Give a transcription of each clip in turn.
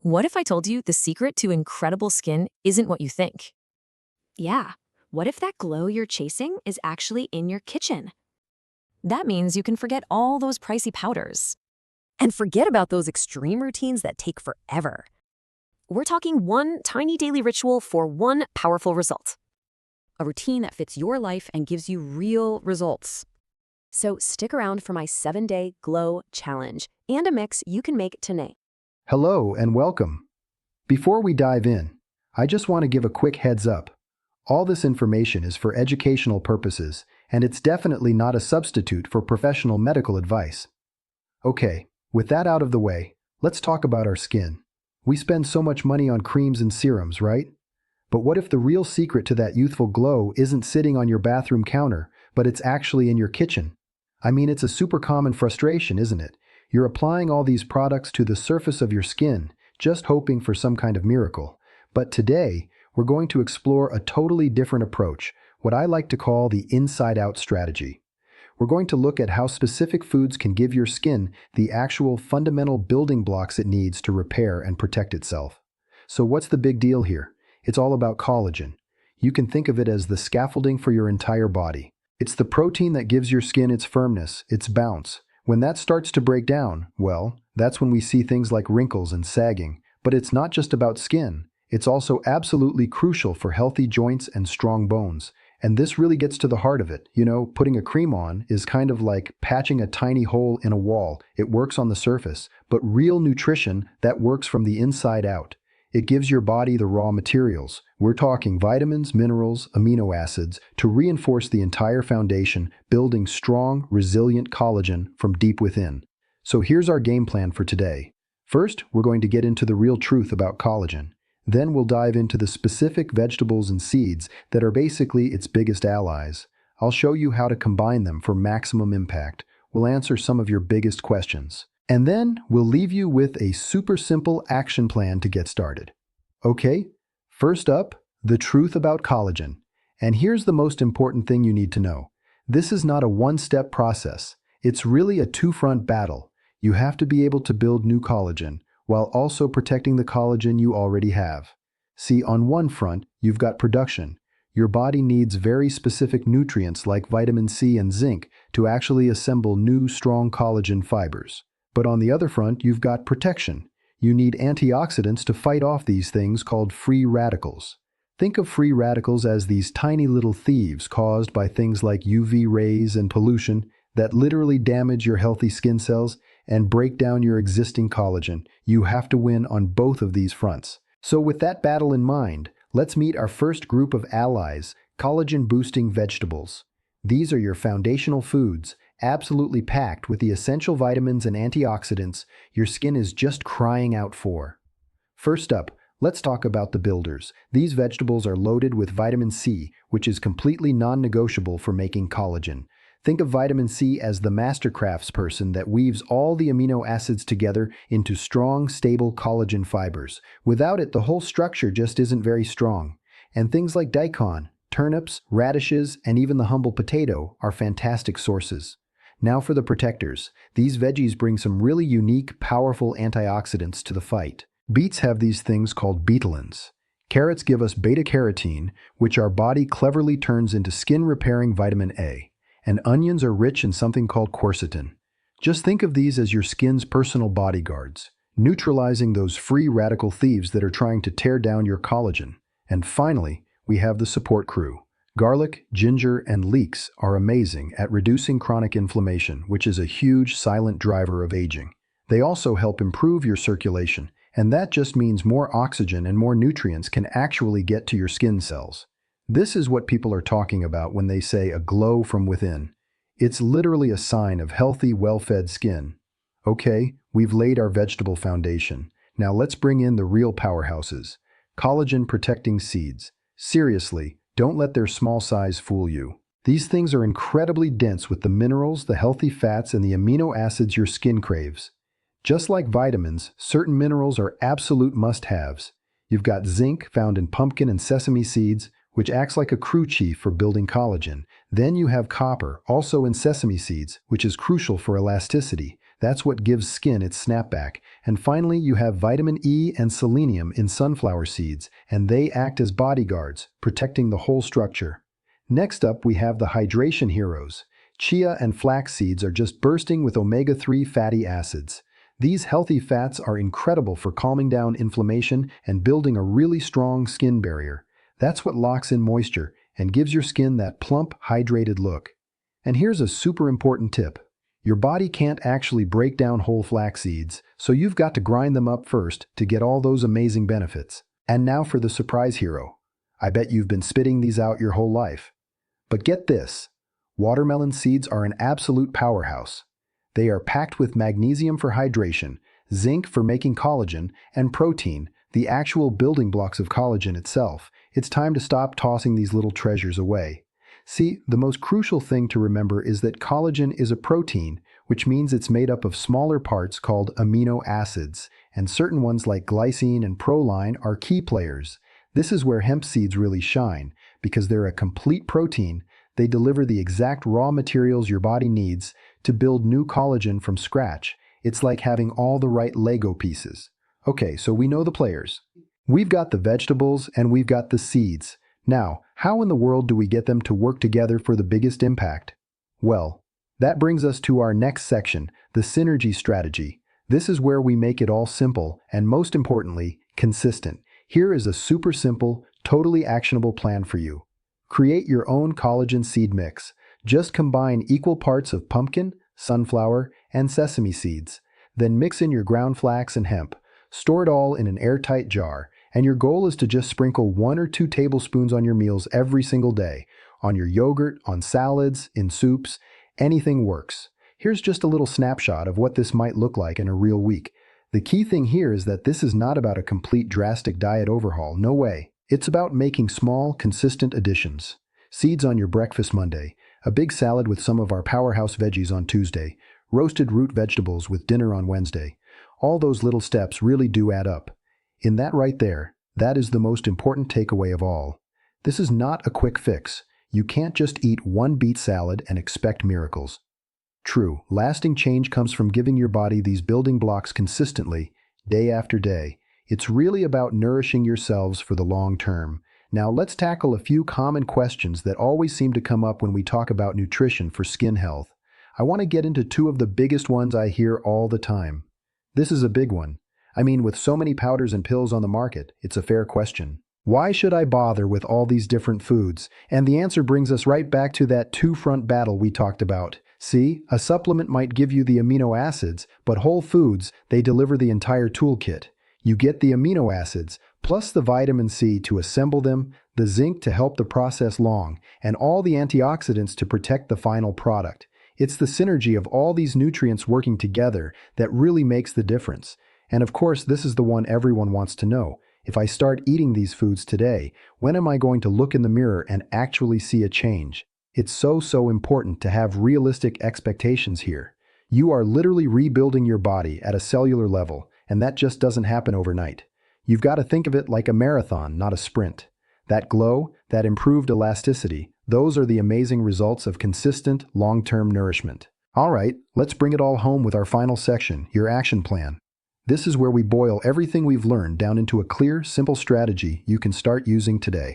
What if I told you the secret to incredible skin isn't what you think? Yeah. What if that glow you're chasing is actually in your kitchen? That means you can forget all those pricey powders. And forget about those extreme routines that take forever. We're talking one tiny daily ritual for one powerful result. A routine that fits your life and gives you real results. So stick around for my 7-day glow challenge and a mix you can make today. Hello and welcome. Before we dive in, I just want to give a quick heads up. All this information is for educational purposes, and it's definitely not a substitute for professional medical advice. Okay, with that out of the way, let's talk about our skin. We spend so much money on creams and serums, right? But what if the real secret to that youthful glow isn't sitting on your bathroom counter, but it's actually in your kitchen? I mean, it's a super common frustration, isn't it? You're applying all these products to the surface of your skin, just hoping for some kind of miracle. But today, we're going to explore a totally different approach, what I like to call the inside-out strategy. We're going to look at how specific foods can give your skin the actual fundamental building blocks it needs to repair and protect itself. So what's the big deal here? It's all about collagen. You can think of it as the scaffolding for your entire body. It's the protein that gives your skin its firmness, its bounce. When that starts to break down, well, that's when we see things like wrinkles and sagging. But it's not just about skin. It's also absolutely crucial for healthy joints and strong bones. And this really gets to the heart of it. You know, putting a cream on is kind of like patching a tiny hole in a wall. It works on the surface, but real nutrition, that works from the inside out. It gives your body the raw materials. We're talking vitamins, minerals, amino acids to reinforce the entire foundation, building strong, resilient collagen from deep within. So here's our game plan for today. First, we're going to get into the real truth about collagen. Then we'll dive into the specific vegetables and seeds that are basically its biggest allies. I'll show you how to combine them for maximum impact. We'll answer some of your biggest questions. And then we'll leave you with a super simple action plan to get started. Okay, first up, the truth about collagen. And here's the most important thing you need to know. This is not a one-step process. It's really a two-front battle. You have to be able to build new collagen, while also protecting the collagen you already have. See, on one front, you've got production. Your body needs very specific nutrients like vitamin C and zinc to actually assemble new, strong collagen fibers. But on the other front, you've got protection. You need antioxidants to fight off these things called free radicals. Think of free radicals as these tiny little thieves caused by things like UV rays and pollution that literally damage your healthy skin cells and break down your existing collagen. You have to win on both of these fronts. So with that battle in mind, let's meet our first group of allies, collagen-boosting vegetables. These are your foundational foods, absolutely packed with the essential vitamins and antioxidants your skin is just crying out for. First up, let's talk about the builders. These vegetables are loaded with vitamin C, which is completely non-negotiable for making collagen. Think of vitamin C as the master craftsperson that weaves all the amino acids together into strong, stable collagen fibers. Without it, the whole structure just isn't very strong. And things like daikon, turnips, radishes, and even the humble potato are fantastic sources. Now for the protectors. These veggies bring some really unique, powerful antioxidants to the fight. Beets have these things called betalains. Carrots give us beta-carotene, which our body cleverly turns into skin-repairing vitamin A. And onions are rich in something called quercetin. Just think of these as your skin's personal bodyguards, neutralizing those free radical thieves that are trying to tear down your collagen. And finally, we have the support crew. Garlic, ginger, and leeks are amazing at reducing chronic inflammation, which is a huge silent driver of aging. They also help improve your circulation, and that just means more oxygen and more nutrients can actually get to your skin cells. This is what people are talking about when they say a glow from within. It's literally a sign of healthy, well-fed skin. Okay, we've laid our vegetable foundation. Now let's bring in the real powerhouses. Collagen-Protecting Seeds. Seriously, don't let their small size fool you. These things are incredibly dense with the minerals, the healthy fats, and the amino acids your skin craves. Just like vitamins, certain minerals are absolute must-haves. You've got zinc, found in pumpkin and sesame seeds, which acts like a crew chief for building collagen. Then you have copper, also in sesame seeds, which is crucial for elasticity. That's what gives skin its snapback. And finally, you have vitamin E and selenium in sunflower seeds, and they act as bodyguards, protecting the whole structure. Next up, we have the hydration heroes. Chia and flax seeds are just bursting with omega-3 fatty acids. These healthy fats are incredible for calming down inflammation and building a really strong skin barrier. That's what locks in moisture and gives your skin that plump, hydrated look. And here's a super important tip. Your body can't actually break down whole flax seeds, so you've got to grind them up first to get all those amazing benefits. And now for the surprise hero. I bet you've been spitting these out your whole life. But get this, watermelon seeds are an absolute powerhouse. They are packed with magnesium for hydration, zinc for making collagen, and protein, the actual building blocks of collagen itself. It's time to stop tossing these little treasures away. See, the most crucial thing to remember is that collagen is a protein, which means it's made up of smaller parts called amino acids, and certain ones like glycine and proline are key players. This is where hemp seeds really shine, because they're a complete protein. They deliver the exact raw materials your body needs to build new collagen from scratch. It's like having all the right Lego pieces. Okay, so we know the players. We've got the vegetables and we've got the seeds. Now, how in the world do we get them to work together for the biggest impact? Well, that brings us to our next section, the synergy strategy. This is where we make it all simple and, most importantly, consistent. Here is a super simple, totally actionable plan for you. Create your own collagen seed mix. Just combine equal parts of pumpkin, sunflower, and sesame seeds. Then mix in your ground flax and hemp. Store it all in an airtight jar. And your goal is to just sprinkle 1 or 2 tablespoons on your meals every single day. On your yogurt, on salads, in soups, anything works. Here's just a little snapshot of what this might look like in a real week. The key thing here is that this is not about a complete drastic diet overhaul, no way. It's about making small, consistent additions. Seeds on your breakfast Monday, a big salad with some of our powerhouse veggies on Tuesday, roasted root vegetables with dinner on Wednesday. All those little steps really do add up. In that right there, that is the most important takeaway of all. This is not a quick fix. You can't just eat one beet salad and expect miracles. True, lasting change comes from giving your body these building blocks consistently, day after day. It's really about nourishing yourselves for the long term. Now let's tackle a few common questions that always seem to come up when we talk about nutrition for skin health. I want to get into 2 of the biggest ones I hear all the time. This is a big one. I mean, with so many powders and pills on the market, it's a fair question. Why should I bother with all these different foods? And the answer brings us right back to that two-front battle we talked about. See, a supplement might give you the amino acids, but whole foods, they deliver the entire toolkit. You get the amino acids, plus the vitamin C to assemble them, the zinc to help the process along, and all the antioxidants to protect the final product. It's the synergy of all these nutrients working together that really makes the difference. And of course, this is the one everyone wants to know. If I start eating these foods today, when am I going to look in the mirror and actually see a change? It's so important to have realistic expectations here. You are literally rebuilding your body at a cellular level, and that just doesn't happen overnight. You've got to think of it like a marathon, not a sprint. That glow, that improved elasticity, those are the amazing results of consistent, long-term nourishment. All right, let's bring it all home with our final section, your action plan. This is where we boil everything we've learned down into a clear, simple strategy you can start using today.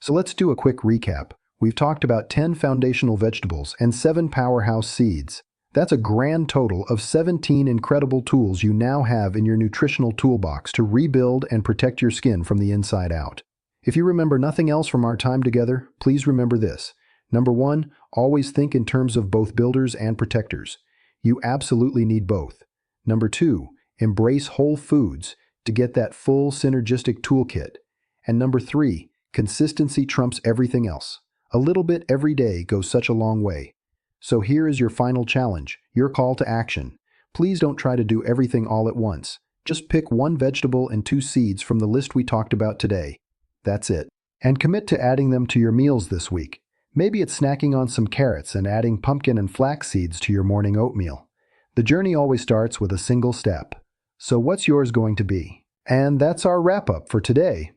So let's do a quick recap. We've talked about 10 foundational vegetables and 7 powerhouse seeds. That's a grand total of 17 incredible tools you now have in your nutritional toolbox to rebuild and protect your skin from the inside out. If you remember nothing else from our time together, please remember this. Number 1, always think in terms of both builders and protectors. You absolutely need both. Number 2, embrace whole foods to get that full synergistic toolkit. And number 3, consistency trumps everything else. A little bit every day goes such a long way. So here is your final challenge, your call to action. Please don't try to do everything all at once. Just pick 1 vegetable and 2 seeds from the list we talked about today. That's it. And commit to adding them to your meals this week. Maybe it's snacking on some carrots and adding pumpkin and flax seeds to your morning oatmeal. The journey always starts with a single step. So what's yours going to be? And that's our wrap-up for today.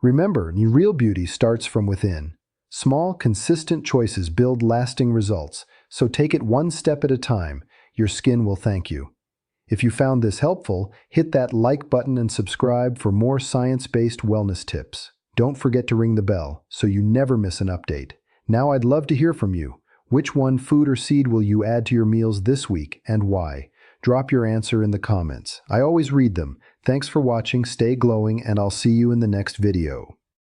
Remember, real beauty starts from within. Small, consistent choices build lasting results, so take it 1 step at a time. Your skin will thank you. If you found this helpful, hit that like button and subscribe for more science-based wellness tips. Don't forget to ring the bell so you never miss an update. Now I'd love to hear from you. Which one, food or seed, will you add to your meals this week and why? Drop your answer in the comments. I always read them. Thanks for watching, stay glowing, and I'll see you in the next video.